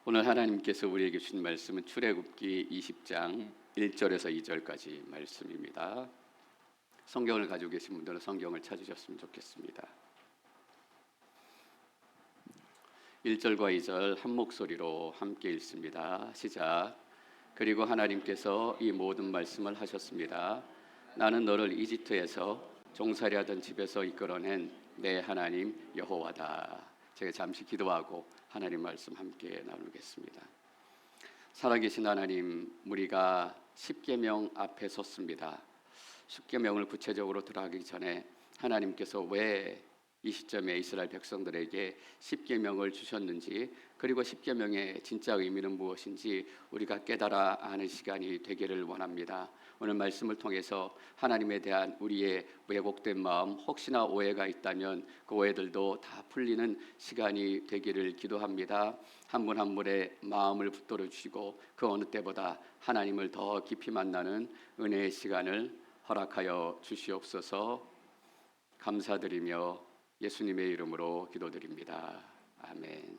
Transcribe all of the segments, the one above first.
오늘 하나님께서 우리에게 주신 말씀은 출애굽기 20장 1절에서 2절까지 말씀입니다. 성경을 가지고 계신 분들은 성경을 찾으셨으면 좋겠습니다. 1절과 2절 한 목소리로 함께 읽습니다. 시작. 그리고 하나님께서 이 모든 말씀을 하셨습니다. 나는 너를 이집트에서 종살이 하던 집에서 이끌어낸 내 하나님 여호와다. 제가 잠시 기도하고 하나님 말씀 함께 나누겠습니다. 살아계신 하나님, 우리가 십계명 앞에 섰습니다. 십계명을 구체적으로 들어가기 전에 하나님께서 왜 이 시점에 이스라엘 백성들에게 십계명을 주셨는지, 그리고 십계명의 진짜 의미는 무엇인지 우리가 깨달아 아는 시간이 되기를 원합니다. 오늘 말씀을 통해서 하나님에 대한 우리의 왜곡된 마음, 혹시나 오해가 있다면 그 오해들도 다 풀리는 시간이 되기를 기도합니다. 한 분 한 분의 마음을 붙들어 주시고 그 어느 때보다 하나님을 더 깊이 만나는 은혜의 시간을 허락하여 주시옵소서. 감사드리며 예수님의 이름으로 기도드립니다. 아멘.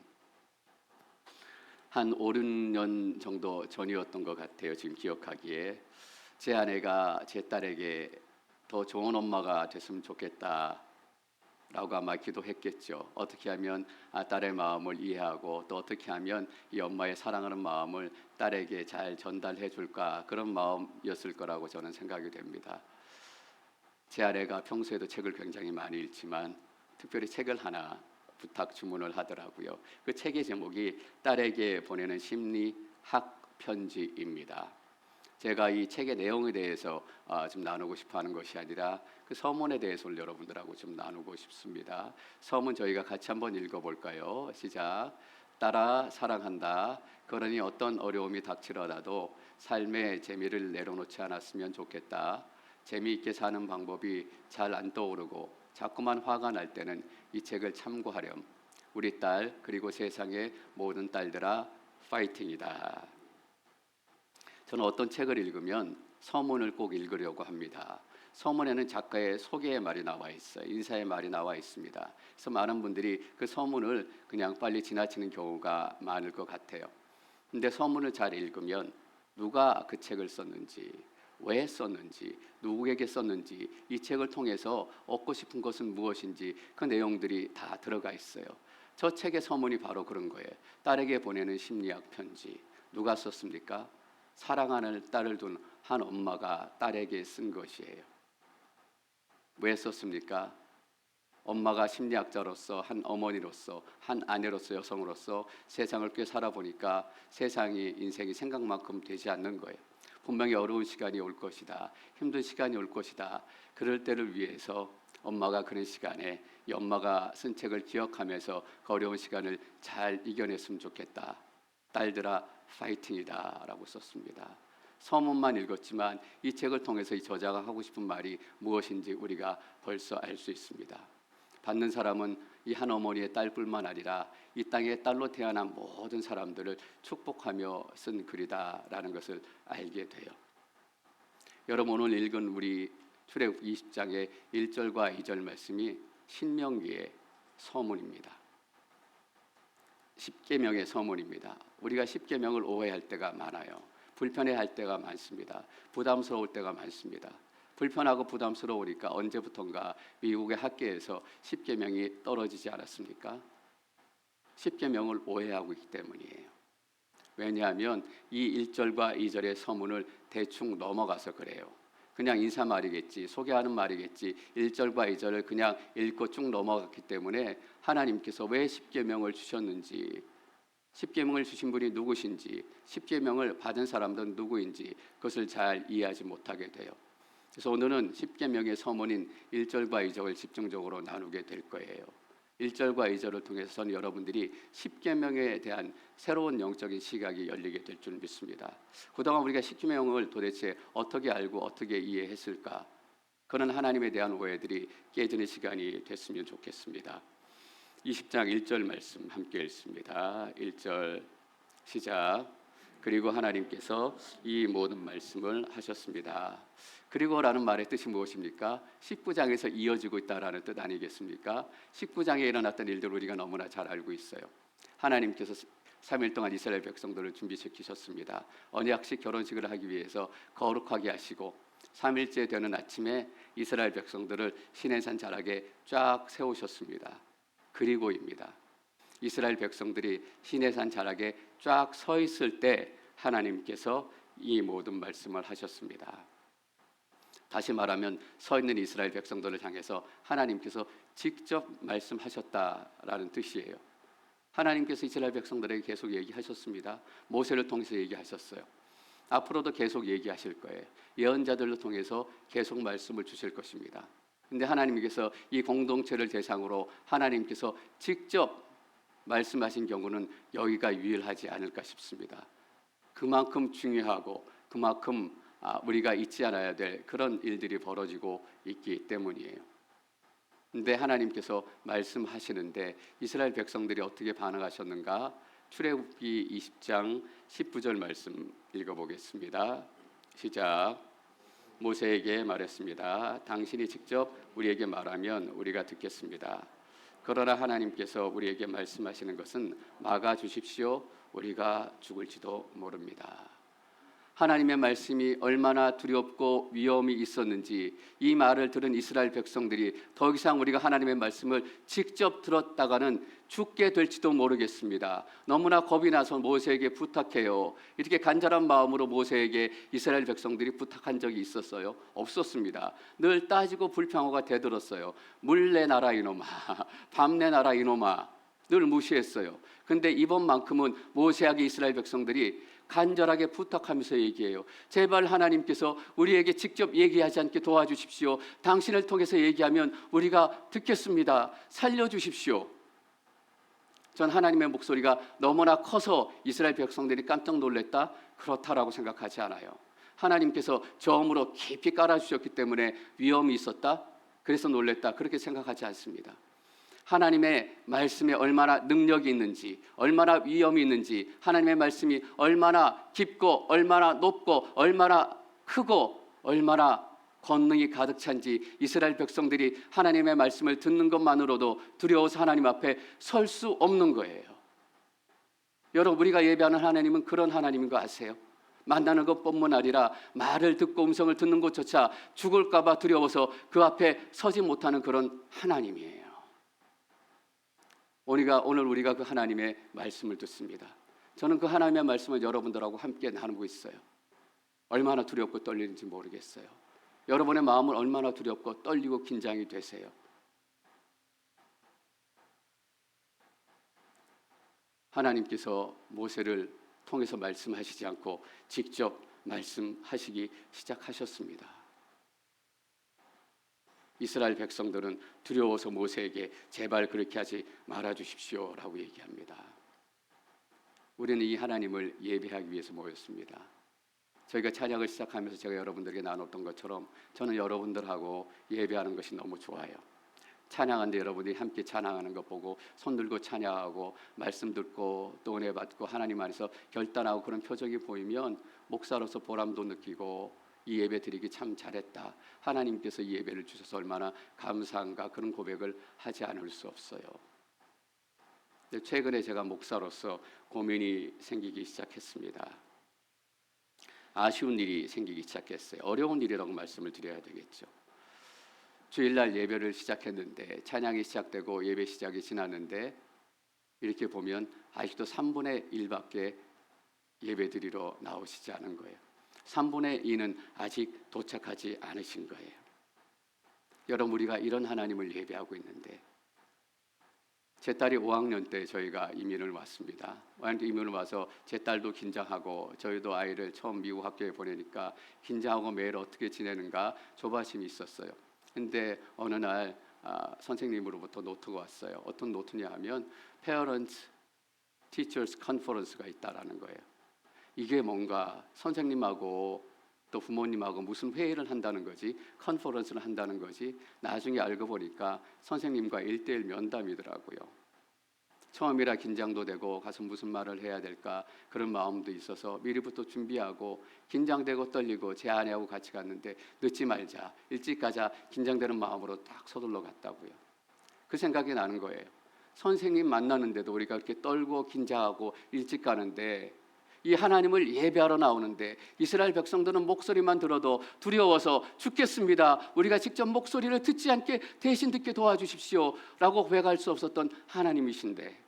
한 5, 6년 정도 전이었던 것 같아요. 지금 기억하기에 제 아내가 제 딸에게 더 좋은 엄마가 됐으면 좋겠다 라고 아마 기도했겠죠. 어떻게 하면 딸의 마음을 이해하고 또 어떻게 하면 이 엄마의 사랑하는 마음을 딸에게 잘 전달해 줄까, 그런 마음이었을 거라고 저는 생각이 됩니다. 제 아내가 평소에도 책을 굉장히 많이 읽지만 특별히 책을 하나 부탁 주문을 하더라고요. 그 책의 제목이 딸에게 보내는 심리학 편지입니다. 제가 이 책의 내용에 대해서 좀 나누고 싶어 하는 것이 아니라 그 서문에 대해서 여러분들하고 좀 나누고 싶습니다. 서문 저희가 같이 한번 읽어볼까요? 시작. 딸아, 사랑한다. 그러니 어떤 어려움이 닥치더라도 삶의 재미를 내려놓지 않았으면 좋겠다. 재미있게 사는 방법이 잘 안 떠오르고 자꾸만 화가 날 때는 이 책을 참고하렴. 우리 딸, 그리고 세상의 모든 딸들아, 파이팅이다. 저는 어떤 책을 읽으면 서문을 꼭 읽으려고 합니다. 서문에는 작가의 소개의 말이 나와 있어요. 인사의 말이 나와 있습니다. 그래서 많은 분들이 그 서문을 그냥 빨리 지나치는 경우가 많을 것 같아요. 근데 서문을 잘 읽으면 누가 그 책을 썼는지, 왜 썼는지, 누구에게 썼는지, 이 책을 통해서 얻고 싶은 것은 무엇인지 그 내용들이 다 들어가 있어요. 저 책의 서문이 바로 그런 거예요. 딸에게 보내는 심리학 편지. 누가 썼습니까? 사랑하는 딸을 둔 한 엄마가 딸에게 쓴 것이에요. 왜 썼습니까? 엄마가 심리학자로서, 한 어머니로서, 한 아내로서, 여성으로서 세상을 꽤 살아보니까 세상이, 인생이 생각만큼 되지 않는 거예요. 분명히 어려운 시간이 올 것이다, 힘든 시간이 올 것이다. 그럴 때를 위해서 엄마가 그런 시간에 이 엄마가 쓴 책을 기억하면서 그 어려운 시간을 잘 이겨냈으면 좋겠다. 딸들아, 파이팅이다 라고 썼습니다. 서문만 읽었지만 이 책을 통해서 이 저자가 하고 싶은 말이 무엇인지 우리가 벌써 알 수 있습니다. 받는 사람은 이 한 어머니의 딸뿐만 아니라 이 땅의 딸로 태어난 모든 사람들을 축복하며 쓴 글이다라는 것을 알게 돼요. 여러분, 오늘 읽은 우리 출애굽기 20장의 1절과 2절 말씀이 신명기의 서문입니다. 십계명의 서문입니다. 우리가 십계명을 오해할 때가 많아요. 불편해할 때가 많습니다. 부담스러울 때가 많습니다. 불편하고 부담스러우니까 언제부턴가 미국의 학계에서 십계명이 떨어지지 않았습니까? 십계명을 오해하고 있기 때문이에요. 왜냐하면 이 1절과 2절의 서문을 대충 넘어가서 그래요. 그냥 인사말이겠지, 소개하는 말이겠지, 1절과 2절을 그냥 읽고 쭉 넘어갔기 때문에 하나님께서 왜 십계명을 주셨는지, 십계명을 주신 분이 누구신지, 십계명을 받은 사람들은 누구인지 그것을 잘 이해하지 못하게 돼요. 그래서 오늘은 십계명의 서문인 1절과 2절을 집중적으로 나누게 될 거예요. 1절과 2절을 통해서는 여러분들이 십계명에 대한 새로운 영적인 시각이 열리게 될 줄 믿습니다. 그동안 우리가 십계명을 도대체 어떻게 알고 어떻게 이해했을까? 그런 하나님에 대한 오해들이 깨지는 시간이 됐으면 좋겠습니다. 20장 1절 말씀 함께 읽습니다. 1절 시작. 그리고 하나님께서 이 모든 말씀을 하셨습니다. 그리고라는 말의 뜻이 무엇입니까? 19장에서 이어지고 있다라는 뜻 아니겠습니까? 19장에 일어났던 일들을 우리가 너무나 잘 알고 있어요. 하나님께서 3일 동안 이스라엘 백성들을 준비시키셨습니다. 언약식 결혼식을 하기 위해서 거룩하게 하시고 3일째 되는 아침에 이스라엘 백성들을 시내산 자락에 쫙 세우셨습니다. 그리고입니다. 이스라엘 백성들이 시내산 자락에 쫙 서 있을 때 하나님께서 이 모든 말씀을 하셨습니다. 다시 말하면 서 있는 이스라엘 백성들을 향해서 하나님께서 직접 말씀하셨다라는 뜻이에요. 하나님께서 이스라엘 백성들에게 계속 얘기하셨습니다. 모세를 통해서 얘기하셨어요. 앞으로도 계속 얘기하실 거예요. 예언자들을 통해서 계속 말씀을 주실 것입니다. 근데 하나님께서 이 공동체를 대상으로 하나님께서 직접 말씀하신 경우는 여기가 유일하지 않을까 싶습니다. 그만큼 중요하고 그만큼 우리가 잊지 않아야 될 그런 일들이 벌어지고 있기 때문이에요. 근데 하나님께서 말씀하시는데 이스라엘 백성들이 어떻게 반응하셨는가? 출애굽기 20장 19절 말씀 읽어보겠습니다. 시작. 모세에게 말했습니다. 당신이 직접 우리에게 말하면 우리가 듣겠습니다. 그러나 하나님께서 우리에게 말씀하시는 것은 막아 주십시오. 우리가 죽을지도 모릅니다. 하나님의 말씀이 얼마나 두렵고 위험이 있었는지 이 말을 들은 이스라엘 백성들이 더 이상 우리가 하나님의 말씀을 직접 들었다가는 죽게 될지도 모르겠습니다. 너무나 겁이 나서 모세에게 부탁해요. 이렇게 간절한 마음으로 모세에게 이스라엘 백성들이 부탁한 적이 있었어요? 없었습니다. 늘 따지고 불평화가 대들었어요. 물 내놔라 이놈아, 밤 내놔라 이놈아, 늘 무시했어요. 근데 이번만큼은 모세에게 이스라엘 백성들이 간절하게 부탁하면서 얘기해요. 제발 하나님께서 우리에게 직접 얘기하지 않게 도와주십시오. 당신을 통해서 얘기하면 우리가 듣겠습니다. 살려주십시오. 전 하나님의 목소리가 너무나 커서 이스라엘 백성들이 깜짝 놀랐다? 그렇다라고 생각하지 않아요. 하나님께서 저음으로 깊이 깔아주셨기 때문에 위험이 있었다? 그래서 놀랐다? 그렇게 생각하지 않습니다. 하나님의 말씀에 얼마나 능력이 있는지, 얼마나 위험이 있는지, 하나님의 말씀이 얼마나 깊고 얼마나 높고 얼마나 크고 얼마나 권능이 가득 찬지 이스라엘 백성들이 하나님의 말씀을 듣는 것만으로도 두려워서 하나님 앞에 설 수 없는 거예요. 여러분, 우리가 예배하는 하나님은 그런 하나님인 거 아세요? 만나는 것뿐만 아니라 말을 듣고 음성을 듣는 것조차 죽을까 봐 두려워서 그 앞에 서지 못하는 그런 하나님이에요. 오늘 우리가 그 하나님의 말씀을 듣습니다. 저는 그 하나님의 말씀을 여러분들하고 함께 나누고 있어요. 얼마나 두렵고 떨리는지 모르겠어요. 여러분의 마음은 얼마나 두렵고 떨리고 긴장이 되세요? 하나님께서 모세를 통해서 말씀하시지 않고 직접 말씀하시기 시작하셨습니다. 이스라엘 백성들은 두려워서 모세에게 제발 그렇게 하지 말아주십시오 라고 얘기합니다. 우리는 이 하나님을 예배하기 위해서 모였습니다. 저희가 찬양을 시작하면서 제가 여러분들에게 나눴던 것처럼 저는 여러분들하고 예배하는 것이 너무 좋아요. 찬양하는데 여러분들이 함께 찬양하는 것 보고 손 들고 찬양하고 말씀 듣고 또 은혜 받고 하나님 안에서 결단하고 그런 표정이 보이면 목사로서 보람도 느끼고 이 예배 드리기 참 잘했다. 하나님께서 이 예배를 주셔서 얼마나 감사한가 그런 고백을 하지 않을 수 없어요. 근데 최근에 제가 목사로서 고민이 생기기 시작했습니다. 아쉬운 일이 생기기 시작했어요. 어려운 일이라고 말씀을 드려야 되겠죠. 주일날 예배를 시작했는데 찬양이 시작되고 예배 시작이 지났는데 이렇게 보면 아직도 3분의 1밖에 예배 드리러 나오시지 않은 거예요. 3분의 2는 아직 도착하지 않으신 거예요. 여러분, 우리가 이런 하나님을 예배하고 있는데 제 딸이 5학년 때 저희가 이민을 왔습니다. 이민을 와서 제 딸도 긴장하고 저희도 아이를 처음 미국 학교에 보내니까 긴장하고 매일 어떻게 지내는가 조바심이 있었어요. 근데 어느 날 선생님으로부터 노트가 왔어요. 어떤 노트냐 하면 Parents Teachers Conference가 있다라는 거예요. 이게 뭔가 선생님하고 또 부모님하고 무슨 회의를 한다는 거지, 컨퍼런스를 한다는 거지. 나중에 알고 보니까 선생님과 1:1 면담이더라고요. 처음이라 긴장도 되고 가서 무슨 말을 해야 될까 그런 마음도 있어서 미리부터 준비하고 긴장되고 떨리고 제 아내하고 같이 갔는데 늦지 말자, 일찍 가자 긴장되는 마음으로 딱 서둘러 갔다고요. 그 생각이 나는 거예요. 선생님 만나는데도 우리가 그렇게 떨고 긴장하고 일찍 가는데, 이 하나님을 예배하러 나오는데 이스라엘 백성들은 목소리만 들어도 두려워서 죽겠습니다, 우리가 직접 목소리를 듣지 않게 대신 듣게 도와주십시오 라고 고백할 수 없었던 하나님이신데,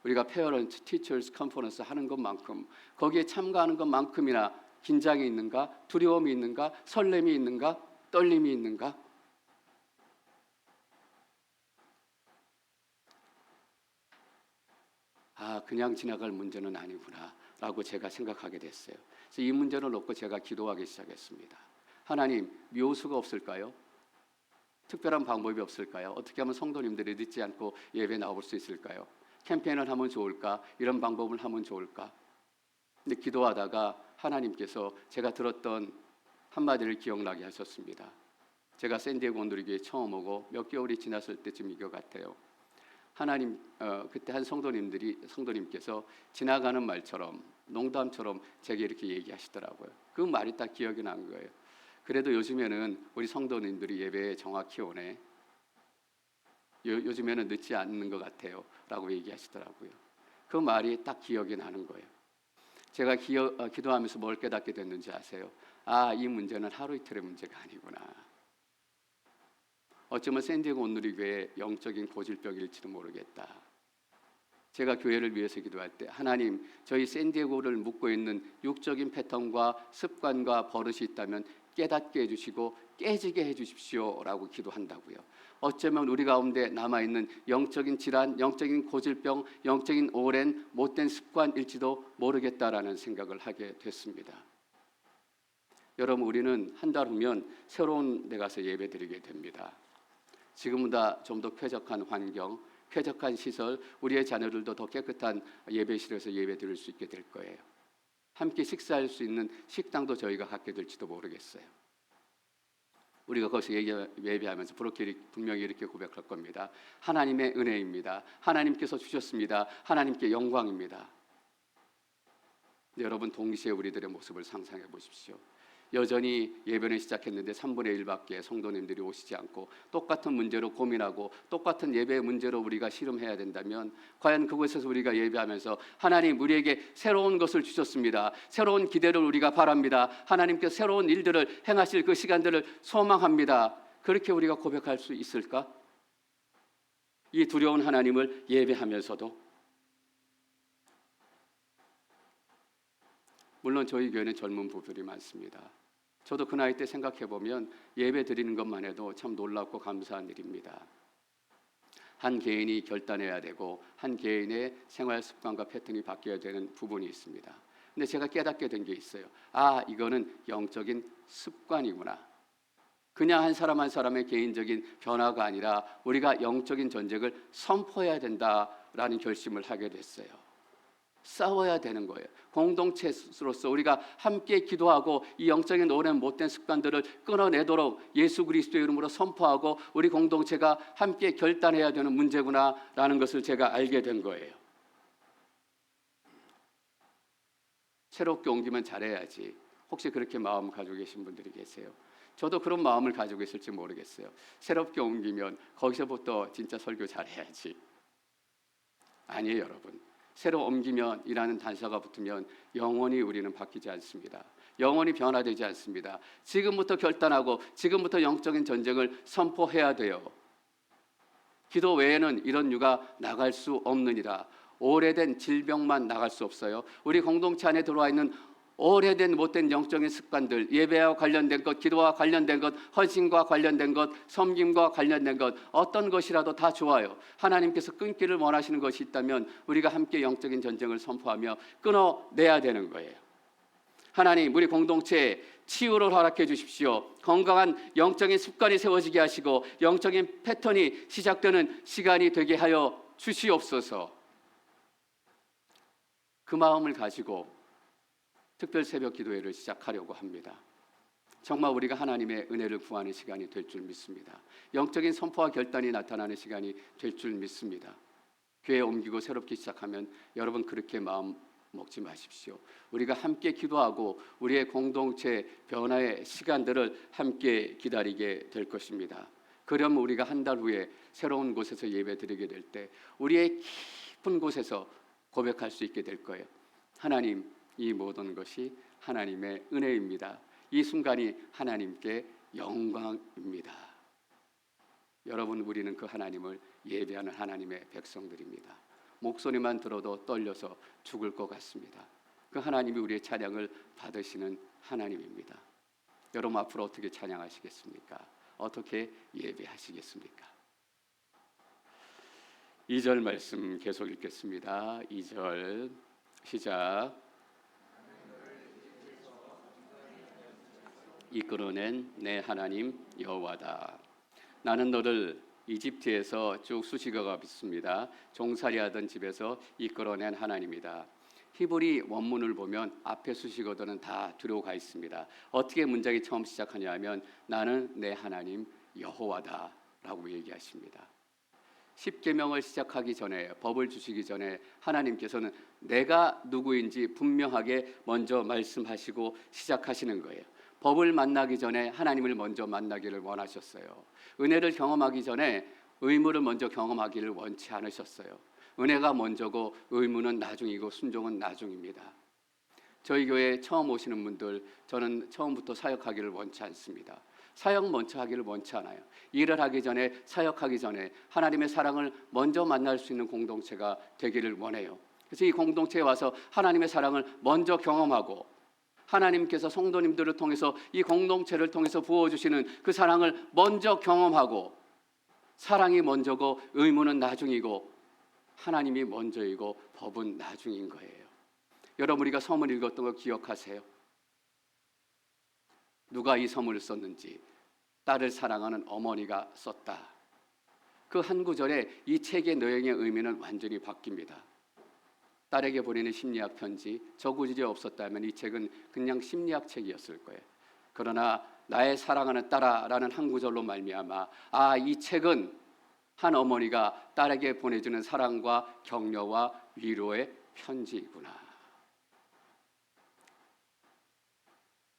우리가 Parent Teachers Conference 하는 것만큼, 거기에 참가하는 것만큼이나 긴장이 있는가, 두려움이 있는가, 설렘이 있는가, 떨림이 있는가? 그냥 지나갈 문제는 아니구나 라고 제가 생각하게 됐어요. 그래서 이 문제를 놓고 제가 기도하기 시작했습니다. 하나님, 묘수가 없을까요? 특별한 방법이 없을까요? 어떻게 하면 성도님들이 늦지 않고 예배 나올 수 있을까요? 캠페인을 하면 좋을까? 이런 방법을 하면 좋을까? 근데 기도하다가 하나님께서 제가 들었던 한마디를 기억나게 하셨습니다. 제가 샌디에고 온누리교회 처음 오고 몇 개월이 지났을 때쯤인 것 같아요. 하나님, 그때 한 성도님께서 지나가는 말처럼, 농담처럼 제게 이렇게 얘기하시더라고요. 그 말이 딱 기억이 난 거예요. 그래도 요즘에는 우리 성도님들이 예배에 정확히 오네, 요즘에는 늦지 않는 것 같아요 라고 얘기하시더라고요. 그 말이 딱 기억이 나는 거예요. 제가 기도하면서 뭘 깨닫게 됐는지 아세요? 이 문제는 하루 이틀의 문제가 아니구나. 어쩌면 샌디에고 온누리교회의 영적인 고질병일지도 모르겠다. 제가 교회를 위해서 기도할 때, 하나님, 저희 샌디에고를 묶고 있는 육적인 패턴과 습관과 버릇이 있다면 깨닫게 해주시고 깨지게 해주십시오 라고 기도한다고요. 어쩌면 우리 가운데 남아있는 영적인 질환, 영적인 고질병, 영적인 오랜 못된 습관일지도 모르겠다라는 생각을 하게 됐습니다. 여러분, 우리는 한 달 후면 새로운 데 가서 예배드리게 됩니다. 지금보다 좀 더 쾌적한 환경, 쾌적한 시설, 우리의 자녀들도 더 깨끗한 예배실에서 예배드릴 수 있게 될 거예요. 함께 식사할 수 있는 식당도 저희가 갖게 될지도 모르겠어요. 우리가 거기서 예배하면서 분명히 이렇게 고백할 겁니다. 하나님의 은혜입니다. 하나님께서 주셨습니다. 하나님께 영광입니다. 여러분, 동시에 우리들의 모습을 상상해 보십시오. 여전히 예배는 시작했는데 3분의 1밖에 성도님들이 오시지 않고 똑같은 문제로 고민하고 똑같은 예배의 문제로 우리가 씨름해야 된다면, 과연 그곳에서 우리가 예배하면서 하나님, 우리에게 새로운 것을 주셨습니다, 새로운 기대를 우리가 바랍니다, 하나님께서 새로운 일들을 행하실 그 시간들을 소망합니다, 그렇게 우리가 고백할 수 있을까? 이 두려운 하나님을 예배하면서도. 물론 저희 교회는 젊은 부부들이 많습니다. 저도 그 나이 때 생각해보면 예배 드리는 것만 해도 참 놀랍고 감사한 일입니다. 한 개인이 결단해야 되고 한 개인의 생활 습관과 패턴이 바뀌어야 되는 부분이 있습니다. 근데 제가 깨닫게 된 게 있어요. 이거는 영적인 습관이구나. 그냥 한 사람 한 사람의 개인적인 변화가 아니라 우리가 영적인 전쟁을 선포해야 된다라는 결심을 하게 됐어요. 싸워야 되는 거예요. 공동체로서 우리가 함께 기도하고 이 영적인 오랜 못된 습관들을 끊어내도록 예수 그리스도의 이름으로 선포하고 우리 공동체가 함께 결단해야 되는 문제구나라는 것을 제가 알게 된 거예요. 새롭게 옮기면 잘해야지. 혹시 그렇게 마음 가지고 계신 분들이 계세요? 저도 그런 마음을 가지고 있을지 모르겠어요. 새롭게 옮기면 거기서부터 진짜 설교 잘해야지. 아니에요, 여러분. 새로 옮기면 이라는 단서가 붙으면 영원히 우리는 바뀌지 않습니다. 영원히 변화되지 않습니다. 지금부터 결단하고 지금부터 영적인 전쟁을 선포해야 돼요. 기도 외에는 이런 유가 나갈 수 없느니라. 오래된 질병만 나갈 수 없어요. 우리 공동체 안에 들어와 있는 오래된 못된 영적인 습관들, 예배와 관련된 것, 기도와 관련된 것, 헌신과 관련된 것, 섬김과 관련된 것, 어떤 것이라도 다 좋아요. 하나님께서 끊기를 원하시는 것이 있다면 우리가 함께 영적인 전쟁을 선포하며 끊어내야 되는 거예요. 하나님, 우리 공동체에 치유를 허락해 주십시오. 건강한 영적인 습관이 세워지게 하시고 영적인 패턴이 시작되는 시간이 되게 하여 주시옵소서. 그 마음을 가지고 특별 새벽 기도회를 시작하려고 합니다. 정말 우리가 하나님의 은혜를 구하는 시간이 될 줄 믿습니다. 영적인 선포와 결단이 나타나는 시간이 될 줄 믿습니다. 교회 옮기고 새롭게 시작하면 여러분 그렇게 마음 먹지 마십시오. 우리가 함께 기도하고 우리의 공동체 변화의 시간들을 함께 기다리게 될 것입니다. 그러면 우리가 한 달 후에 새로운 곳에서 예배 드리게 될 때 우리의 깊은 곳에서 고백할 수 있게 될 거예요. 하나님, 이 모든 것이 하나님의 은혜입니다. 이 순간이 하나님께 영광입니다. 여러분, 우리는 그 하나님을 예배하는 하나님의 백성들입니다. 목소리만 들어도 떨려서 죽을 것 같습니다. 그 하나님이 우리의 찬양을 받으시는 하나님입니다. 여러분, 앞으로 어떻게 찬양하시겠습니까? 어떻게 예배하시겠습니까? 2절 말씀 계속 읽겠습니다. 2절 시작. 이끌어낸 내 하나님 여호와다. 나는 너를 이집트에서 쭉 수식어가 있습니다. 종살이하던 집에서 이끌어낸 하나님이다. 히브리 원문을 보면 앞에 수식어들은 다 들어가 있습니다. 어떻게 문장이 처음 시작하냐 하면 나는 내 하나님 여호와다 라고 얘기하십니다. 십계명을 시작하기 전에, 법을 주시기 전에 하나님께서는 내가 누구인지 분명하게 먼저 말씀하시고 시작하시는 거예요. 법을 만나기 전에 하나님을 먼저 만나기를 원하셨어요. 은혜를 경험하기 전에 의무를 먼저 경험하기를 원치 않으셨어요. 은혜가 먼저고 의무는 나중이고 순종은 나중입니다. 저희 교회에 처음 오시는 분들, 저는 처음부터 사역하기를 원치 않습니다. 사역 먼저 하기를 원치 않아요. 일을 하기 전에, 사역하기 전에 하나님의 사랑을 먼저 만날 수 있는 공동체가 되기를 원해요. 그래서 이 공동체에 와서 하나님의 사랑을 먼저 경험하고 하나님께서 성도님들을 통해서 이 공동체를 통해서 부어주시는 그 사랑을 먼저 경험하고, 사랑이 먼저고 의무는 나중이고 하나님이 먼저이고 법은 나중인 거예요. 여러분, 우리가 서문 읽었던 거 기억하세요? 누가 이 서문을 썼는지 딸을 사랑하는 어머니가 썼다. 그 한 구절에 이 책의 내용의 의미는 완전히 바뀝니다. 딸에게 보내는 심리학 편지, 저 구절이 없었다면 이 책은 그냥 심리학 책이었을 거예요. 그러나 나의 사랑하는 딸아라는 한 구절로 말미암아 이 책은 한 어머니가 딸에게 보내주는 사랑과 격려와 위로의 편지이구나.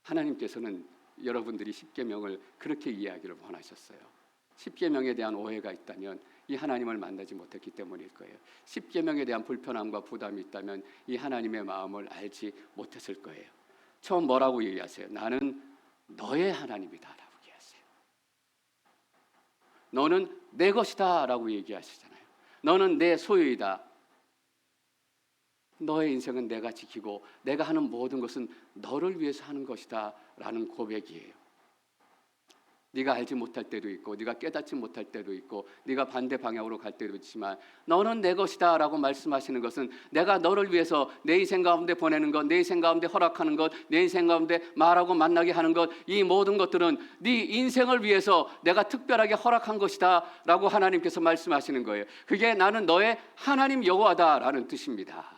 하나님께서는 여러분들이 십계명을 그렇게 이해하기를 원하셨어요. 십계명에 대한 오해가 있다면 이 하나님을 만나지 못했기 때문일 거예요. 십계명에 대한 불편함과 부담이 있다면 이 하나님의 마음을 알지 못했을 거예요. 처음 뭐라고 얘기하세요? 나는 너의 하나님이다 라고 얘기하세요. 너는 내 것이다 라고 얘기하시잖아요. 너는 내 소유이다. 너의 인생은 내가 지키고 내가 하는 모든 것은 너를 위해서 하는 것이다 라는 고백이에요. 네가 알지 못할 때도 있고 네가 깨닫지 못할 때도 있고 네가 반대 방향으로 갈 때도 있지만 너는 내 것이다 라고 말씀하시는 것은 내가 너를 위해서 내 인생 가운데 보내는 것, 내 인생 가운데 허락하는 것, 내 인생 가운데 말하고 만나게 하는 것, 이 모든 것들은 네 인생을 위해서 내가 특별하게 허락한 것이다 라고 하나님께서 말씀하시는 거예요. 그게 나는 너의 하나님 여호와다 라는 뜻입니다.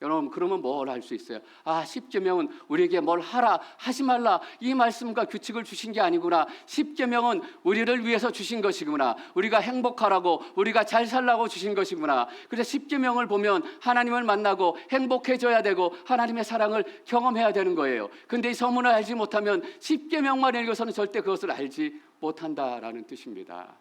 여러분, 그러면 뭘 할 수 있어요? 십계명은 우리에게 뭘 하라, 하지 말라 이 말씀과 규칙을 주신 게 아니구나. 십계명은 우리를 위해서 주신 것이구나. 우리가 행복하라고, 우리가 잘 살라고 주신 것이구나. 그래서 십계명을 보면 하나님을 만나고 행복해져야 되고 하나님의 사랑을 경험해야 되는 거예요. 근데 이 서문을 알지 못하면 십계명만 읽어서는 절대 그것을 알지 못한다라는 뜻입니다.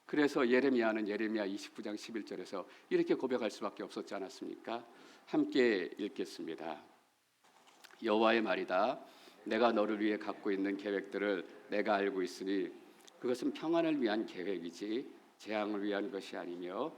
그래서 예레미야는 예레미야 29장 11절에서 이렇게 고백할 수밖에 없었지 않았습니까? 함께 읽겠습니다. 여호와의 말이다. 내가 너를 위해 갖고 있는 계획들을 내가 알고 있으니 그것은 평안을 위한 계획이지 재앙을 위한 것이 아니며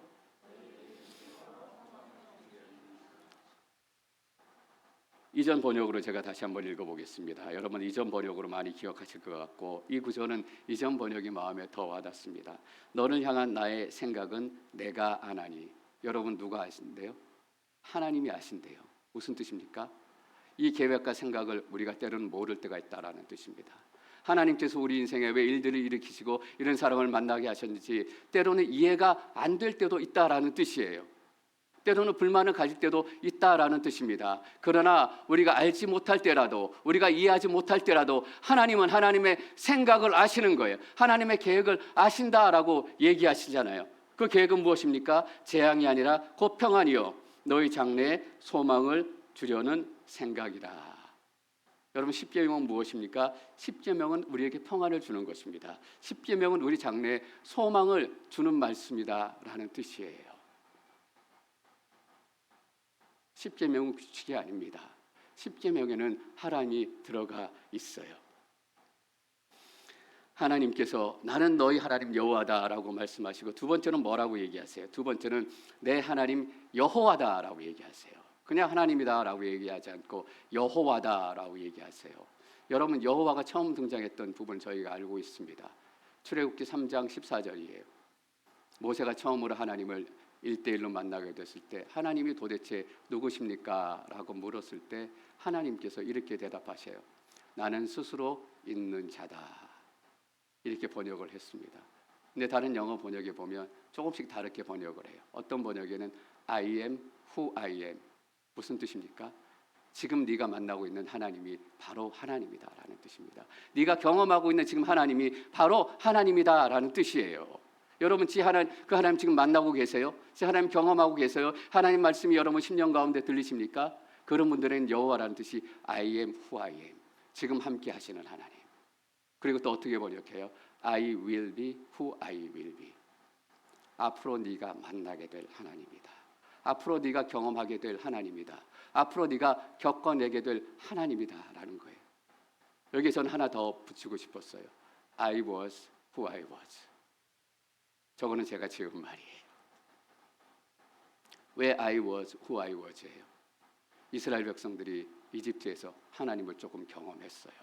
이전 번역으로 제가 다시 한번 읽어보겠습니다. 여러분, 이전 번역으로 많이 기억하실 것 같고 이 구절은 이전 번역이 마음에 더 와닿습니다. 너를 향한 나의 생각은 내가 아나니. 여러분, 누가 아신대요? 하나님이 아신대요. 무슨 뜻입니까? 이 계획과 생각을 우리가 때로는 모를 때가 있다라는 뜻입니다. 하나님께서 우리 인생에 왜 일들을 일으키시고 이런 사람을 만나게 하셨는지 때로는 이해가 안 될 때도 있다라는 뜻이에요. 때로는 불만을 가질 때도 있다라는 뜻입니다. 그러나 우리가 알지 못할 때라도, 우리가 이해하지 못할 때라도 하나님은 하나님의 생각을 아시는 거예요. 하나님의 계획을 아신다라고 얘기하시잖아요. 그 계획은 무엇입니까? 재앙이 아니라 곧 평안이요 너희 장래에 소망을 주려는 생각이라. 여러분, 십계명은 무엇입니까? 십계명은 우리에게 평안을 주는 것입니다. 십계명은 우리 장래에 소망을 주는 말씀이다라는 뜻이에요. 십계명은 규칙이 아닙니다. 십계명에는 하나님이 들어가 있어요. 하나님께서 나는 너희 하나님 여호와다라고 말씀하시고, 두 번째는 뭐라고 얘기하세요? 두 번째는 내 하나님 여호와다라고 얘기하세요. 그냥 하나님이다라고 얘기하지 않고 여호와다라고 얘기하세요. 여러분, 여호와가 처음 등장했던 부분 저희가 알고 있습니다. 출애굽기 3장 14절이에요. 모세가 처음으로 하나님을 1대1로 만나게 됐을 때 하나님이 도대체 누구십니까? 라고 물었을 때 하나님께서 이렇게 대답하셔요. 나는 스스로 있는 자다. 이렇게 번역을 했습니다. 근데 다른 영어 번역에 보면 조금씩 다르게 번역을 해요. 어떤 번역에는 I am who I am. 무슨 뜻입니까? 지금 네가 만나고 있는 하나님이 바로 하나님이다라는 뜻입니다. 네가 경험하고 있는 지금 하나님이 바로 하나님이다라는 뜻이에요. 여러분, 그 하나님 지금 만나고 계세요? 하나님 경험하고 계세요? 하나님 말씀이 여러분 심령 가운데 들리십니까? 그런 분들은 여호와라는 뜻이 I am who I am. 지금 함께 하시는 하나님. 그리고 또 어떻게 번역해요? I will be who I will be. 앞으로 네가 만나게 될 하나님이다. 앞으로 네가 경험하게 될 하나님이다. 앞으로 네가 겪어내게 될 하나님이다라는 거예요. 여기에 저는 하나 더 붙이고 싶었어요. I was who I was. 저거는 제가 지은 말이에요. 왜 I was who I was예요? 이스라엘 백성들이 이집트에서 하나님을 조금 경험했어요.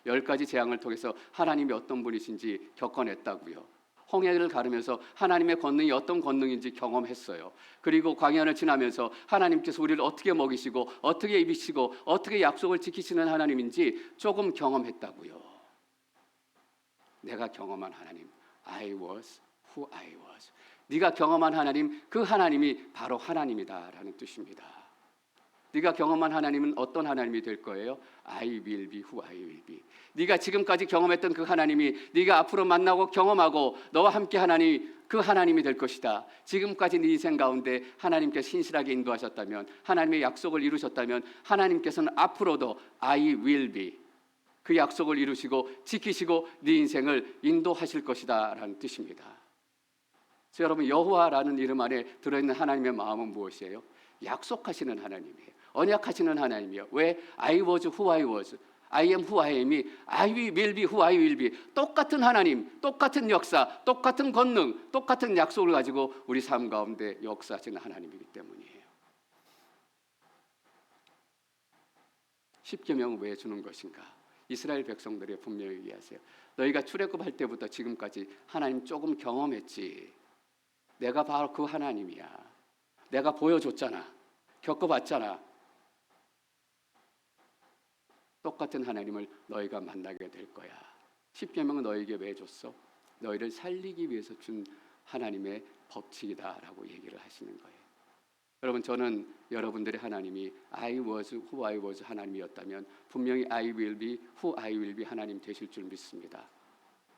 10가지 재앙을 통해서 하나님이 어떤 분이신지 겪어냈다고요. 홍해를 가르면서 하나님의 권능이 어떤 권능인지 경험했어요. 그리고 광야를 지나면서 하나님께서 우리를 어떻게 먹이시고 어떻게 입히시고 어떻게 약속을 지키시는 하나님인지 조금 경험했다고요. 내가 경험한 하나님, I was who I was. 네가 경험한 하나님, 그 하나님이 바로 하나님이다라는 뜻입니다. 네가 경험한 하나님은 어떤 하나님이 될 거예요? I will be who I will be. 네가 지금까지 경험했던 그 하나님이 네가 앞으로 만나고 경험하고 너와 함께 하나님, 그 하나님이 될 것이다. 지금까지 네 인생 가운데 하나님께서 신실하게 인도하셨다면, 하나님의 약속을 이루셨다면 하나님께서는 앞으로도 I will be, 그 약속을 이루시고 지키시고 네 인생을 인도하실 것이다 라는 뜻입니다. 그래서 여러분, 여호와라는 이름 안에 들어있는 하나님의 마음은 무엇이에요? 약속하시는 하나님이에요. 언약하시는 하나님이에요. 왜? I was who I was, I am who I am이 I will be who I will be. 똑같은 하나님, 똑같은 역사, 똑같은 권능, 똑같은 약속을 가지고 우리 삶 가운데 역사하시는 하나님이기 때문이에요. 십계명을 왜 주는 것인가? 이스라엘 백성들이 분명히 얘기하세요. 너희가 출애굽할 때부터 지금까지 하나님 조금 경험했지. 내가 바로 그 하나님이야. 내가 보여줬잖아. 겪어봤잖아. 똑같은 하나님을 너희가 만나게 될 거야. 십계명은 너희에게 왜 줬어? 너희를 살리기 위해서 준 하나님의 법칙이다라고 얘기를 하시는 거예요. 여러분, 저는 여러분들의 하나님이 I was who I was 하나님이었다면 분명히 I will be who I will be 하나님 되실 줄 믿습니다.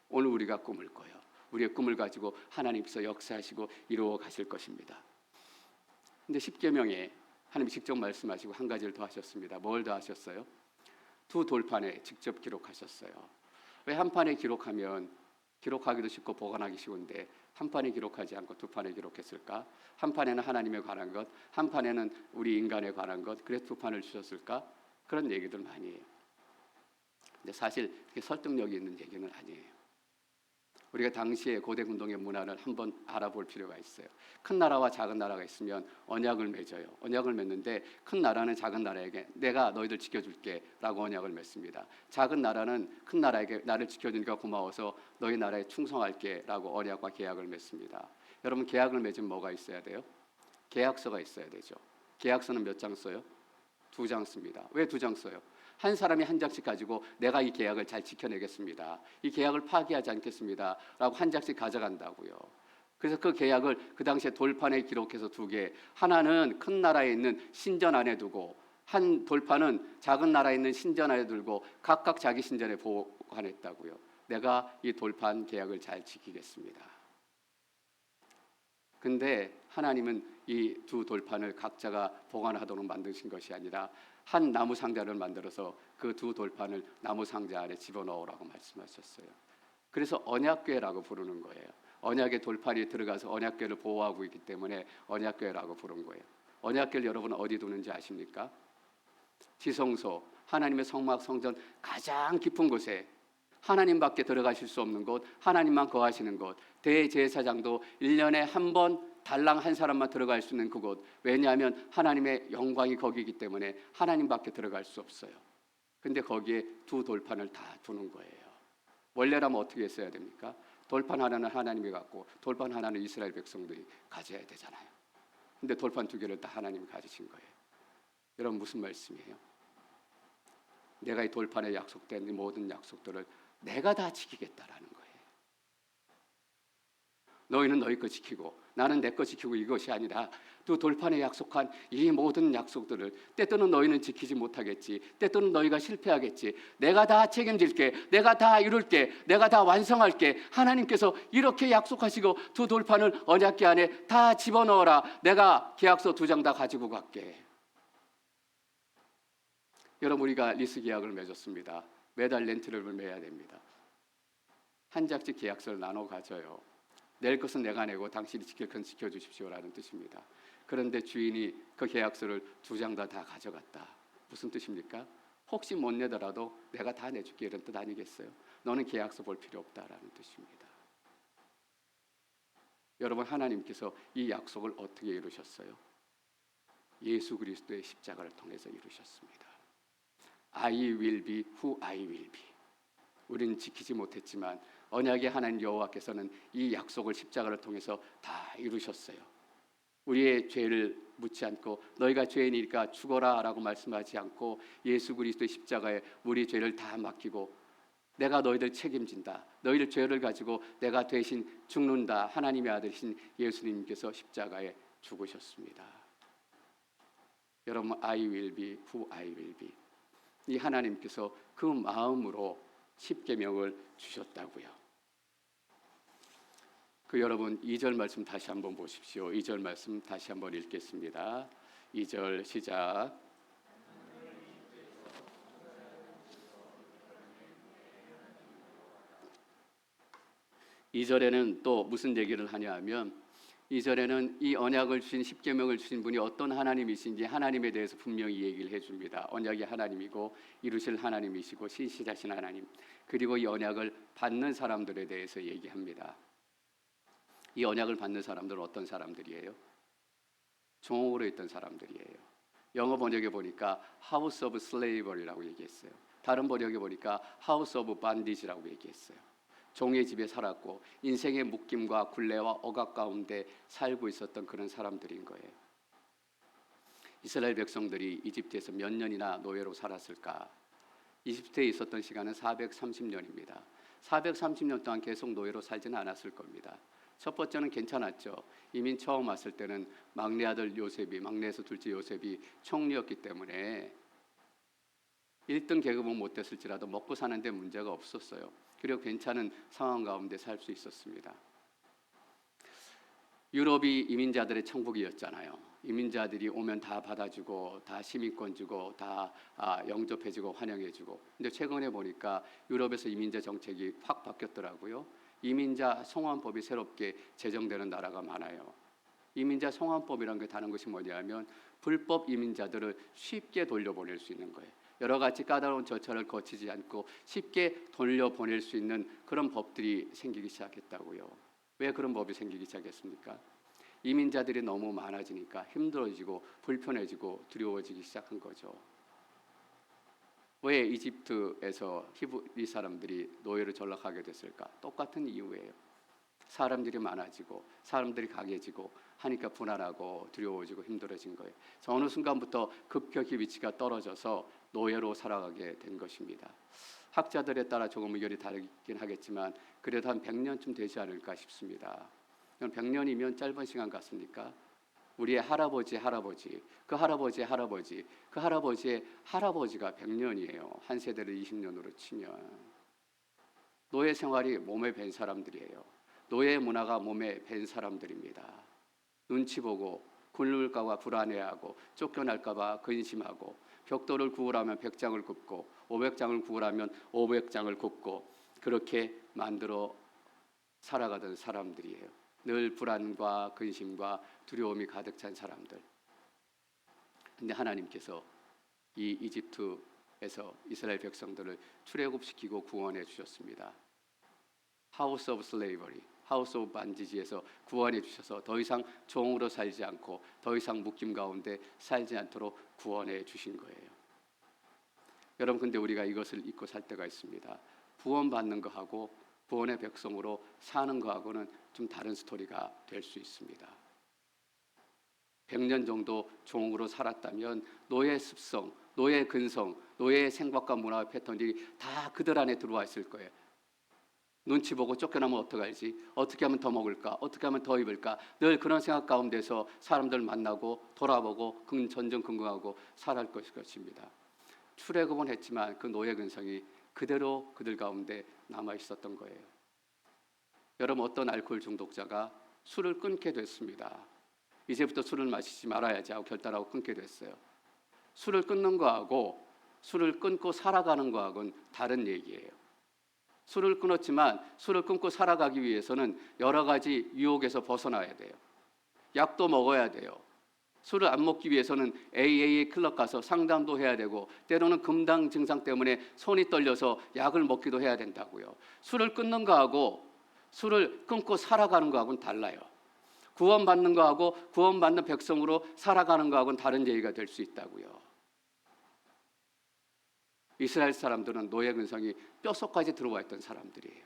오늘 우리가 꿈을 꿔요. 우리의 꿈을 가지고 하나님께서 역사하시고 이루어 가실 것입니다. 근데 십계명에 하나님이 직접 말씀하시고 한 가지를 더 하셨습니다. 뭘 더 하셨어요? 두 돌판에 직접 기록하셨어요. 왜 한 판에 기록하면 기록하기도 쉽고 보관하기 쉬운데 한 판에 기록하지 않고 두 판에 기록했을까? 한 판에는 하나님에 관한 것, 한 판에는 우리 인간에 관한 것, 그래서 두 판을 주셨을까? 그런 얘기들 많이 해요. 근데 사실 그게 설득력이 있는 얘기는 아니에요. 우리가 당시의 고대 운동의 문화를 한번 알아볼 필요가 있어요. 큰 나라와 작은 나라가 있으면 언약을 맺어요. 언약을 맺는데 큰 나라는 작은 나라에게 내가 너희들 지켜줄게 라고 언약을 맺습니다. 작은 나라는 큰 나라에게 나를 지켜주니까 고마워서 너희 나라에 충성할게 라고 언약과 계약을 맺습니다. 여러분, 계약을 맺으면 뭐가 있어야 돼요? 계약서가 있어야 되죠. 계약서는 몇 장 써요? 2장 씁니다. 왜 2장 써요? 한 사람이 한 장씩 가지고 내가 이 계약을 잘 지켜내겠습니다. 이 계약을 파기하지 않겠습니다. 라고 한 장씩 가져간다고요. 그래서 그 계약을 그 당시에 돌판에 기록해서 2개, 하나는 큰 나라에 있는 신전 안에 두고 한 돌판은 작은 나라에 있는 신전 안에 두고 각각 자기 신전에 보관했다고요. 내가 이 돌판 계약을 잘 지키겠습니다. 근데 하나님은 이 두 돌판을 각자가 보관하도록 만드신 것이 아니라 한 나무 상자를 만들어서 그 두 돌판을 나무 상자 안에 집어넣으라고 말씀하셨어요. 그래서 언약궤라고 부르는 거예요. 언약의 돌판이 들어가서 언약궤를 보호하고 있기 때문에 언약궤라고 부른 거예요. 언약궤를 여러분 어디 두는지 아십니까? 지성소, 하나님의 성막 성전 가장 깊은 곳에, 하나님밖에 들어가실 수 없는 곳, 하나님만 거하시는 곳, 대제사장도 1년에 한 번 달랑 한 사람만 들어갈 수 있는 그곳. 왜냐하면 하나님의 영광이 거기이기 때문에 하나님밖에 들어갈 수 없어요. 근데 거기에 두 돌판을 다 두는 거예요. 원래라면 어떻게 했어야 됩니까? 돌판 하나는 하나님이 갖고 돌판 하나는 이스라엘 백성들이 가져야 되잖아요. 근데 돌판 두 개를 다 하나님이 가지신 거예요. 여러분 무슨 말씀이에요? 내가 이 돌판에 약속된 이 모든 약속들을 내가 다 지키겠다라는 거예요. 너희는 너희 거 지키고 나는 내 거 지키고 이것이 아니라 또 돌판에 약속한 이 모든 약속들을 때때는 너희는 지키지 못하겠지, 때때는 너희가 실패하겠지, 내가 다 책임질게, 내가 다 이룰게, 내가 다 완성할게. 하나님께서 이렇게 약속하시고 두 돌판을 언약궤 안에 다 집어넣어라. 내가 계약서 2장 다 가지고 갈게. 여러분 우리가 리스 계약을 맺었습니다. 매달 렌트를 매야 됩니다. 한 장씩 계약서를 나눠 가져요. 낼 것은 내가 내고 당신이 지킬 건 지켜주십시오라는 뜻입니다. 그런데 주인이 그 계약서를 2장 다 가져갔다. 무슨 뜻입니까? 혹시 못 내더라도 내가 다 내줄게 이런 뜻 아니겠어요? 너는 계약서 볼 필요 없다라는 뜻입니다. 여러분 하나님께서 이 약속을 어떻게 이루셨어요? 예수 그리스도의 십자가를 통해서 이루셨습니다. I will be who I will be. 우리는 지키지 못했지만 언약의 하나님 여호와께서는 이 약속을 십자가를 통해서 다 이루셨어요. 우리의 죄를 묻지 않고 너희가 죄인이니까 죽어라 라고 말씀하지 않고 예수 그리스도의 십자가에 우리 죄를 다 맡기고 내가 너희들 책임진다, 너희들 죄를 가지고 내가 대신 죽는다. 하나님의 아들이신 예수님께서 십자가에 죽으셨습니다. 여러분 I will be who I will be. 이 하나님께서 그 마음으로 십계명을 주셨다고요. 그 여러분 2절 말씀 다시 한번 보십시오. 2절 말씀 다시 한번 읽겠습니다. 2절 시작. 2절에는 또 무슨 얘기를 하냐 하면 2절에는 이 언약을 주신 십계명을 주신 분이 어떤 하나님이신지 하나님에 대해서 분명히 얘기를 해줍니다. 언약이 하나님이고 이루실 하나님이시고 신실하신 하나님, 그리고 이 언약을 받는 사람들에 대해서 얘기합니다. 이 언약을 받는 사람들은 어떤 사람들이에요? 종으로 있던 사람들이에요. 영어 번역에 보니까 House of Slavery라고 얘기했어요. 다른 번역에 보니까 House of Bondage라고 얘기했어요. 종의 집에 살았고 인생의 묶임과 굴레와 억압 가운데 살고 있었던 그런 사람들인 거예요. 이스라엘 백성들이 이집트에서 몇 년이나 노예로 살았을까? 이집트에 있었던 시간은 430년입니다. 430년 동안 계속 노예로 살지는 않았을 겁니다. 첫 번째는 괜찮았죠. 이민 처음 왔을 때는 막내 아들 요셉이, 막내에서 둘째 요셉이 총리였기 때문에 1등 계급은 못 됐을지라도 먹고 사는데 문제가 없었어요. 그리고 괜찮은 상황 가운데 살 수 있었습니다. 유럽이 이민자들의 천국이었잖아요. 이민자들이 오면 다 받아주고 다 시민권 주고 다 영접해주고 환영해주고. 근데 최근에 보니까 유럽에서 이민자 정책이 확 바뀌었더라고요. 이민자 송환법이 새롭게 제정되는 나라가 많아요. 이민자 송환법이라는 게 다른 것이 뭐냐면 불법 이민자들을 쉽게 돌려보낼 수 있는 거예요. 여러 가지 까다로운 절차를 거치지 않고 쉽게 돌려보낼 수 있는 그런 법들이 생기기 시작했다고요. 왜 그런 법이 생기기 시작했습니까? 이민자들이 너무 많아지니까 힘들어지고 불편해지고 두려워지기 시작한 거죠. 왜 이집트에서 히브리 사람들이 노예로 전락하게 됐을까? 똑같은 이유예요. 사람들이 많아지고 사람들이 강해지고 하니까 불안하고 두려워지고 힘들어진 거예요. 어느 순간부터 급격히 위치가 떨어져서 노예로 살아가게 된 것입니다. 학자들에 따라 조금 의견이 다르긴 하겠지만 그래도 한 100년쯤 되지 않을까 싶습니다. 100년이면 짧은 시간 같습니까? 우리의 할아버지, 그 할아버지의 할아버지, 그 할아버지의 할아버지가 100년이에요. 한 세대를 20년으로 치면. 노예 생활이 몸에 밴 사람들이에요. 노예 문화가 몸에 밴 사람들입니다. 눈치 보고 굶을까 봐 불안해하고 쫓겨날까 봐 근심하고 벽돌을 구우라면 100장을 굽고 500장을 구우라면 500장을 굽고 그렇게 만들어 살아가던 사람들이에요. 늘 불안과 근심과 두려움이 가득 찬 사람들. 근데 하나님께서 이 이집트에서 이스라엘 백성들을 출애굽시키고 구원해 주셨습니다. 하우스 오브 슬레이버리, 하우스 오브 반지지에서 구원해 주셔서 더 이상 종으로 살지 않고 더 이상 묶임 가운데 살지 않도록 구원해 주신 거예요. 여러분, 근데 우리가 이것을 잊고 살 때가 있습니다. 구원받는 거하고 구원의 백성으로 사는 거하고는 좀 다른 스토리가 될 수 있습니다. 100년 정도 종으로 살았다면 노예 습성, 노예 근성, 노예의 생각과 문화 패턴이 다 그들 안에 들어와 있을 거예요. 눈치 보고 쫓겨나면 어떡하지? 어떻게 하면 더 먹을까? 어떻게 하면 더 입을까? 늘 그런 생각 가운데서 사람들 만나고 돌아보고 전전긍긍하고 살아갈 것입니다. 출애굽은 했지만 그 노예 근성이 그대로 그들 가운데 남아 있었던 거예요. 여러분, 어떤 알코올 중독자가 술을 끊게 됐습니다. 이제부터 술을 마시지 말아야지 하고 결단하고 끊게 됐어요. 술을 끊는 거하고 술을 끊고 살아가는 거하고는 다른 얘기예요. 술을 끊었지만 술을 끊고 살아가기 위해서는 여러 가지 유혹에서 벗어나야 돼요. 약도 먹어야 돼요. 술을 안 먹기 위해서는 AA 클럽 가서 상담도 해야 되고 때로는 금당 증상 때문에 손이 떨려서 약을 먹기도 해야 된다고요. 술을 끊는 거하고 술을 끊고 살아가는 거하고는 달라요. 구원받는 거하고 구원받는 백성으로 살아가는 거하고는 다른 얘기가 될 수 있다고요. 이스라엘 사람들은 노예 근성이 뼛속까지 들어와 있던 사람들이에요.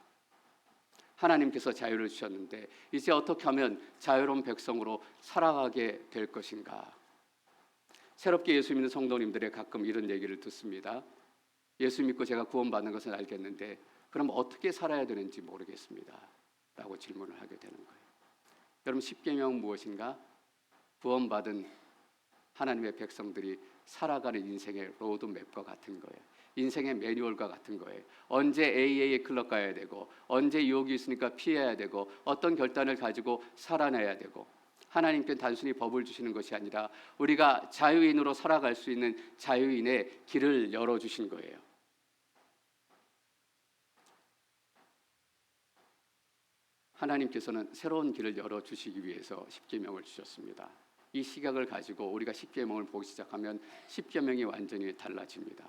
하나님께서 자유를 주셨는데 이제 어떻게 하면 자유로운 백성으로 살아가게 될 것인가? 새롭게 예수 믿는 성도님들의 가끔 이런 얘기를 듣습니다. 예수 믿고 제가 구원받는 것은 알겠는데 그럼 어떻게 살아야 되는지 모르겠습니다 라고 질문을 하게 되는 거예요. 여러분, 십계명은 무엇인가? 구원받은 하나님의 백성들이 살아가는 인생의 로드맵과 같은 거예요. 인생의 매뉴얼과 같은 거예요. 언제 AA 클럽 가야 되고 언제 유혹이 있으니까 피해야 되고 어떤 결단을 가지고 살아내야 되고 하나님께 단순히 법을 주시는 것이 아니라 우리가 자유인으로 살아갈 수 있는 자유인의 길을 열어주신 거예요. 하나님께서는 새로운 길을 열어주시기 위해서 십계명을 주셨습니다. 이 시각을 가지고 우리가 십계명을 보기 시작하면 십계명이 완전히 달라집니다.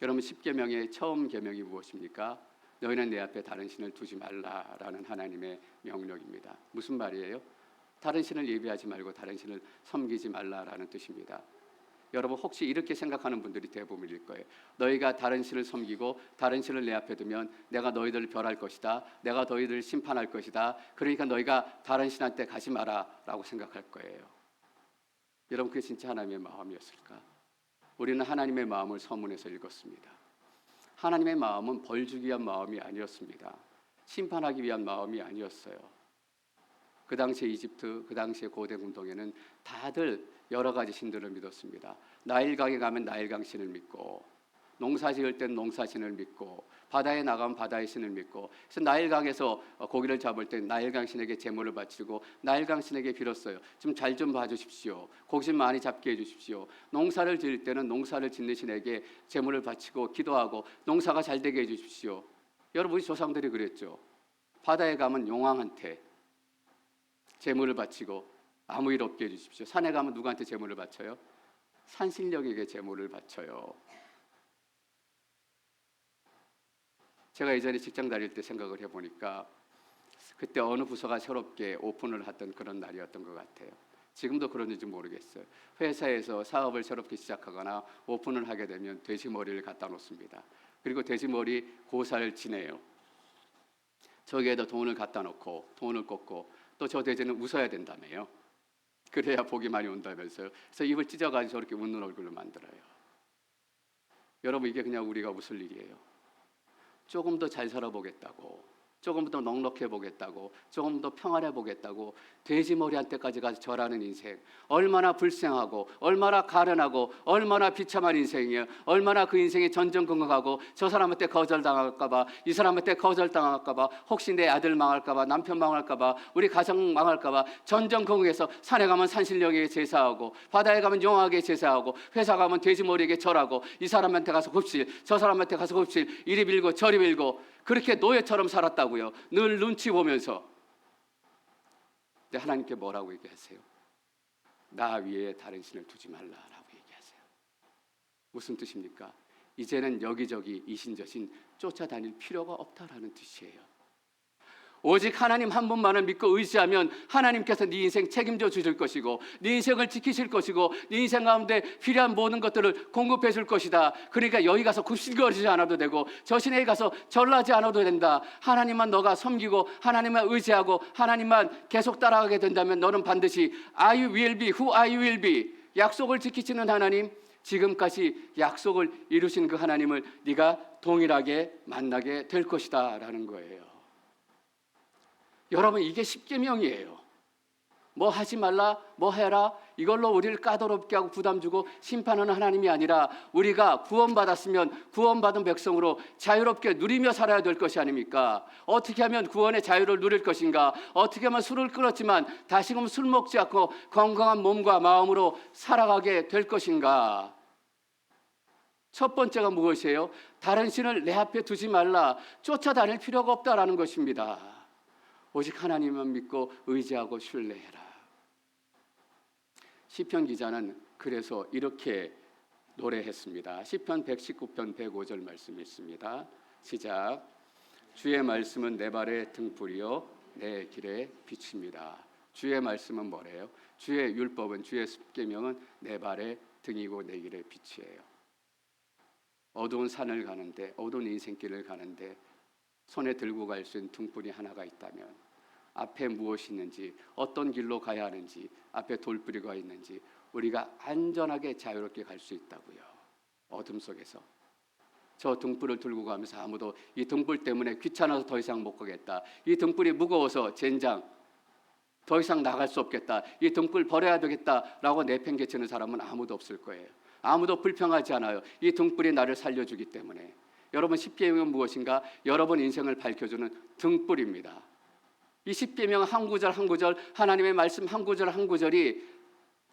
여러분, 십계명의 처음 계명이 무엇입니까? 너희는 내 앞에 다른 신을 두지 말라라는 하나님의 명령입니다. 무슨 말이에요? 다른 신을 예비하지 말고 다른 신을 섬기지 말라라는 뜻입니다. 여러분, 혹시 이렇게 생각하는 분들이 대부분일 거예요. 너희가 다른 신을 섬기고 다른 신을 내 앞에 두면 내가 너희들을 벌할 것이다. 내가 너희들을 심판할 것이다. 그러니까 너희가 다른 신한테 가지 마라 라고 생각할 거예요. 여러분, 그게 진짜 하나님의 마음이었을까? 우리는 하나님의 마음을 서문에서 읽었습니다. 하나님의 마음은 벌 주기 위한 마음이 아니었습니다. 심판하기 위한 마음이 아니었어요. 그 당시에 이집트, 그 당시에 고대 운동에는 다들 여러 가지 신들을 믿었습니다. 나일강에 가면 나일강 신을 믿고, 농사 지을 땐 농사 신을 믿고, 바다에 나가면 바다의 신을 믿고, 그래서 나일강에서 고기를 잡을 때 나일강 신에게 제물을 바치고 나일강 신에게 빌었어요. 좀 잘 좀 봐주십시오. 고기 좀 많이 잡게 해주십시오. 농사를 지을 때는 농사를 짓는 신에게 제물을 바치고 기도하고 농사가 잘 되게 해주십시오. 여러분, 우리 조상들이 그랬죠. 바다에 가면 용왕한테 제물을 바치고 아무 일 없게 해주십시오. 산에 가면 누구한테 제물을 바쳐요? 산신령에게 제물을 바쳐요. 제가 예전에 직장 다닐 때 생각을 해보니까 그때 어느 부서가 새롭게 오픈을 하던 그런 날이었던 것 같아요. 지금도 그런지 모르겠어요. 회사에서 사업을 새롭게 시작하거나 오픈을 하게 되면 돼지머리를 갖다 놓습니다. 그리고 돼지머리 고사를 지내요. 저기에다 돈을 갖다 놓고 돈을 꽂고 또 저 돼지는 웃어야 된다며요. 그래야 복이 많이 온다면서요. 그래서 입을 찢어가지고 저렇게 웃는 얼굴을 만들어요. 여러분, 이게 그냥 우리가 웃을 일이에요. 조금 더 잘 살아보겠다고, 조금 더 넉넉해 보겠다고, 조금 더 평안해 보겠다고 돼지 머리한테까지 가서 절하는 인생, 얼마나 불쌍하고 얼마나 가련하고 얼마나 비참한 인생이에요. 얼마나 그 인생이 전전긍긍하고 저 사람한테 거절당할까 봐, 이 사람한테 거절당할까 봐, 혹시 내 아들 망할까 봐, 남편 망할까 봐, 우리 가정 망할까 봐 전전긍긍해서 산에 가면 산신령에게 제사하고 바다에 가면 용왕에게 제사하고 회사 가면 돼지 머리에게 절하고 이 사람한테 가서 굽실, 저 사람한테 가서 굽실, 이리 빌고 저리 빌고 그렇게 노예처럼 살았다고요. 늘 눈치 보면서. 근데 하나님께 뭐라고 얘기하세요? 나 위에 다른 신을 두지 말라라고 얘기하세요. 무슨 뜻입니까? 이제는 여기저기 이신저신 쫓아다닐 필요가 없다라는 뜻이에요. 오직 하나님 한 분만을 믿고 의지하면 하나님께서 네 인생 책임져 주실 것이고 네 인생을 지키실 것이고 네 인생 가운데 필요한 모든 것들을 공급해 줄 것이다. 그러니까 여기 가서 굽신거리지 않아도 되고 저 시내에 가서 절하지 않아도 된다. 하나님만 너가 섬기고 하나님만 의지하고 하나님만 계속 따라가게 된다면 너는 반드시 I will be who I will be, 약속을 지키시는 하나님, 지금까지 약속을 이루신 그 하나님을 네가 동일하게 만나게 될 것이다 라는 거예요. 여러분, 이게 십계명이에요. 뭐 하지 말라, 뭐 해라, 이걸로 우리를 까다롭게 하고 부담 주고 심판하는 하나님이 아니라 우리가 구원받았으면 구원받은 백성으로 자유롭게 누리며 살아야 될 것이 아닙니까? 어떻게 하면 구원의 자유를 누릴 것인가? 어떻게 하면 술을 끊었지만 다시금 술 먹지 않고 건강한 몸과 마음으로 살아가게 될 것인가? 첫 번째가 무엇이에요? 다른 신을 내 앞에 두지 말라, 쫓아다닐 필요가 없다라는 것입니다. 오직 하나님만 믿고 의지하고 신뢰해라. 시편 기자는 그래서 이렇게 노래했습니다. 시편 119편 105절 말씀이 있습니다. 시작. 주의 말씀은 내 발의 등불이요 내 길의 빛입니다. 주의 말씀은 뭐래요? 주의 율법은, 주의 십계명은 내 발의 등이고 내 길의 빛이에요. 어두운 산을 가는데, 어두운 인생길을 가는데 손에 들고 갈 수 있는 등불이 하나가 있다면 앞에 무엇이 있는지, 어떤 길로 가야 하는지, 앞에 돌부리가 있는지 우리가 안전하게 자유롭게 갈 수 있다고요. 어둠 속에서 저 등불을 들고 가면서 아무도 이 등불 때문에 귀찮아서 더 이상 못 가겠다, 이 등불이 무거워서 젠장 더 이상 나갈 수 없겠다, 이 등불 버려야 되겠다라고 내팽개치는 사람은 아무도 없을 거예요. 아무도 불평하지 않아요. 이 등불이 나를 살려주기 때문에. 여러분, 십계명은 무엇인가? 여러분 인생을 밝혀주는 등불입니다. 이 십계명 한 구절 한 구절, 하나님의 말씀 한 구절 한 구절이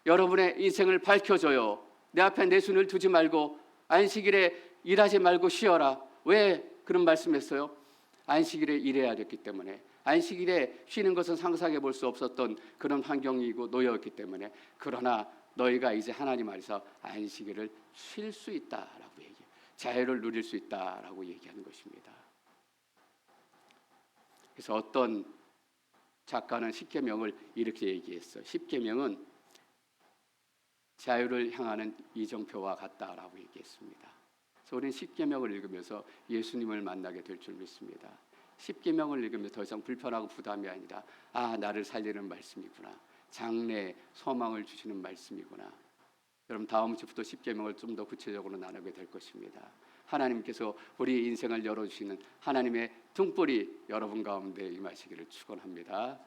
여러분의 인생을 밝혀줘요. 내 앞에 내 손을 두지 말고 안식일에 일하지 말고 쉬어라. 왜 그런 말씀했어요? 안식일에 일해야 됐기 때문에. 안식일에 쉬는 것은 상상해 볼 수 없었던 그런 환경이고 노예였기 때문에. 그러나 너희가 이제 하나님 안에서 안식일을 쉴 수 있다라고 얘기해요. 자유를 누릴 수 있다라고 얘기하는 것입니다. 그래서 어떤 작가는 십계명을 이렇게 얘기했어요. 십계명은 자유를 향하는 이정표와 같다라고 얘기했습니다. 그래서 우리는 십계명을 읽으면서 예수님을 만나게 될 줄 믿습니다. 십계명을 읽으면 더 이상 불편하고 부담이 아니라 나를 살리는 말씀이구나, 장래 소망을 주시는 말씀이구나. 여러분, 다음 주부터 십계명을 좀 더 구체적으로 나누게 될 것입니다. 하나님께서 우리 인생을 열어주시는 하나님의 등불이 여러분 가운데 임하시기를 축원합니다.